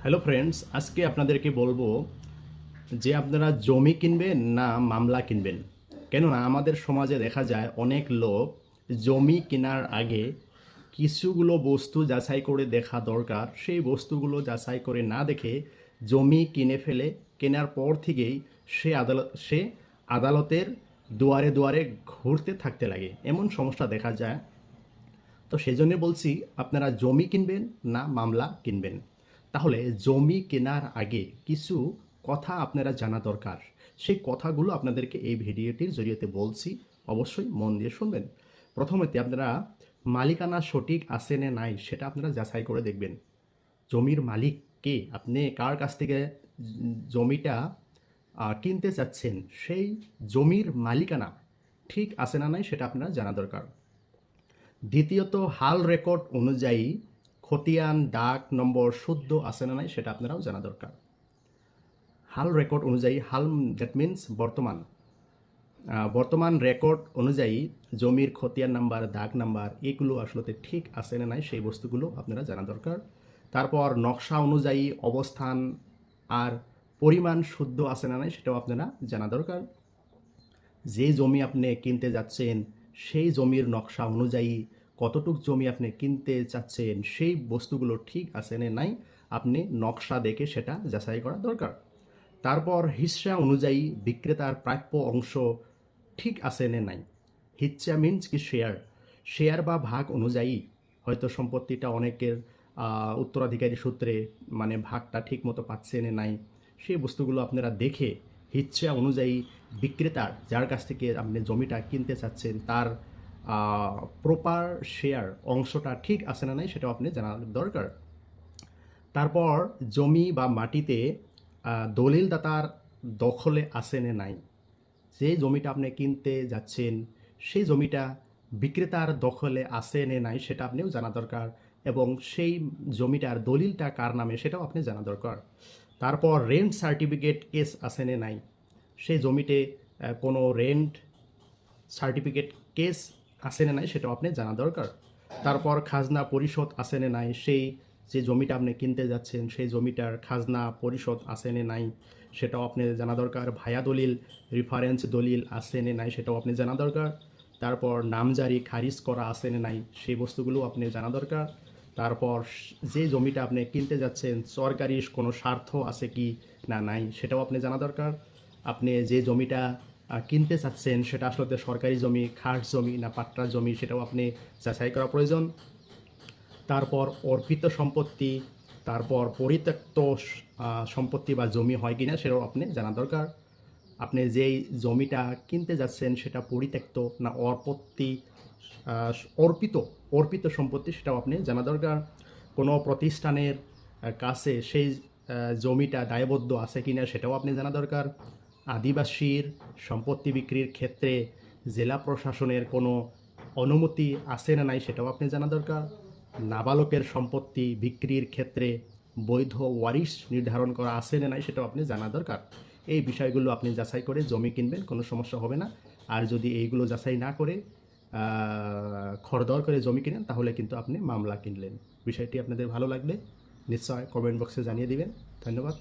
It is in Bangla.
হ্যালো ফ্রেন্ডস, আজকে আপনাদেরকে বলবো যে আপনারা জমি কিনবেন না মামলা কিনবেন। কেননা আমাদের সমাজে দেখা যায় অনেক লোক জমি কেনার আগে কিছুগুলো বস্তু যাচাই করে দেখা দরকার, সেই বস্তুগুলো যাচাই করে না দেখে জমি কিনে ফেলে। কেনার পর থেকেই সে আদালতের দুয়ারে দুয়ারে ঘুরতে থাকতে লাগে, এমন সমস্যা দেখা যায়। তো সেই জন্য বলছি, আপনারা জমি কিনবেন না মামলা কিনবেন। তাহলে জমি কেনার আগে কিছু কথা আপনারা জানা দরকার। সেই কথাগুলো আপনাদেরকে এই ভিডিওটির জরিয়তে বলছি, অবশ্যই মন দিয়ে শুনবেন। প্রথমত, আপনারা মালিকানা সঠিক আছে না নাই সেটা আপনারা যাচাই করে দেখবেন। জমির মালিক কে, আপনি কার কাছ থেকে জমিটা কিনতে চাচ্ছেন, সেই জমির মালিকানা ঠিক আছে না নাই সেটা আপনারা জানা দরকার। দ্বিতীয়ত, হাল রেকর্ড অনুযায়ী খতিয়ান দাগ নম্বর শুদ্ধ আছে না নাই সেটা আপনারাও জানা দরকার। হাল রেকর্ড অনুযায়ী, হাল দ্যাট মিনস বর্তমান রেকর্ড অনুযায়ী জমির খতিয়ান নাম্বার, দাগ নাম্বার এগুলো আসলে ঠিক আছে না নাই সেই বস্তুগুলো আপনারা জানা দরকার। তারপর নকশা অনুযায়ী অবস্থান আর পরিমাণ শুদ্ধ আছে না নাই সেটাও আপনারা জানা দরকার। যে জমি আপনি কিনতে যাচ্ছেন সেই জমির নকশা অনুযায়ী কতটুক জমি আপনি কিনতে চাচ্ছেন সেই বস্তুগুলো ঠিক আছে না নাই আপনি নকশা দেখে সেটা যাচাই করা দরকার। তারপর হিস্সা অনুযায়ী বিক্রেতার প্রাপ্য অংশ ঠিক আছে না নাই। হিচ্ছা মিনস কি শেয়ার বা ভাগ অনুযায়ী হয়তো সম্পত্তিটা অনেকের উত্তরাধিকারী সূত্রে মানে ভাগটা ঠিক মতো পাচ্ছে না নাই, সেই বস্তুগুলো আপনারা দেখে হিচ্ছা অনুযায়ী বিক্রেতার, যার কাছ থেকে আপনি জমিটা কিনতে চাচ্ছেন, তার প্রপার শেয়ার অংশটা ঠিক আছে না নাই সেটাও আপনি জানার দরকার। তারপর জমি বা মাটিতে দলিলদাতার দখলে আছে না নাই। যে জমিটা আপনি কিনতে যাচ্ছেন সেই জমিটা বিক্রেতার দখলে আছে না নাই সেটা আপনিও জানা দরকার, এবং সেই জমিটার দলিলটা কার নামে সেটাও আপনি জানা দরকার। তারপর রেন্ট সার্টিফিকেট কেস আছে না নাই, সেই জমিতে কোনো রেন্ট সার্টিফিকেট কেস আছে না নাই সেটাও আপনি জানা দরকার। তারপর খাজনা পরিশোধ আছে না নাই, সেই যে জমিটা আপনি কিনতে যাচ্ছেন সেই জমিটার খাজনা পরিশোধ আছে না নাই সেটাও আপনি জানা দরকার। ভায়া দলিল, রেফারেন্স দলিল আছে না নাই সেটাও আপনি জানা দরকার। তারপর নামজারি খারিজ করা আছে না নাই সেই বস্তুগুলো আপনি জানা দরকার। তারপর যে জমিটা আপনি কিনতে যাচ্ছেন সরকারি কোনো স্বার্থ আছে কি না নাই সেটাও আপনি জানা দরকার। আপনি যে জমিটা কিনতে চাচ্ছেন সেটা আসলে সরকারি জমি, খাস জমি না পাট্টা জমি সেটাও আপনি যাচাই করা প্রয়োজন। তারপর অর্পিত সম্পত্তি, তারপর পরিত্যক্ত সম্পত্তি বা জমি হয় কিনা সেটাও আপনি জানা দরকার। আপনি যেই জমিটা কিনতে যাচ্ছেন সেটা পরিত্যক্ত না অর্পিত অর্পিত সম্পত্তি সেটাও আপনি জানা দরকার। কোনো প্রতিষ্ঠানের কাছে সেই জমিটা দায়বদ্ধ আছে কিনা সেটাও আপনি জানা দরকার। আদিবাসীর সম্পত্তি বিক্রির ক্ষেত্রে জেলা প্রশাসনের কোনো অনুমতি আছে না নাই সেটাও আপনি জানা দরকার। নাবালকের সম্পত্তি বিক্রির ক্ষেত্রে বৈধ ওয়ারিশ নির্ধারণ করা আছে না নাই সেটাও আপনি জানা দরকার। এই বিষয়গুলো আপনি যাচাই করে জমি কিনবেন, কোনো সমস্যা হবে না। আর যদি এইগুলো যাচাই না করে খরদর করে জমি কিনেন তাহলে কিন্তু আপনি মামলা কিনলেন। বিষয়টি আপনাদের ভালো লাগলে নিশ্চয় কমেন্ট বক্সে জানিয়ে দিবেন। ধন্যবাদ।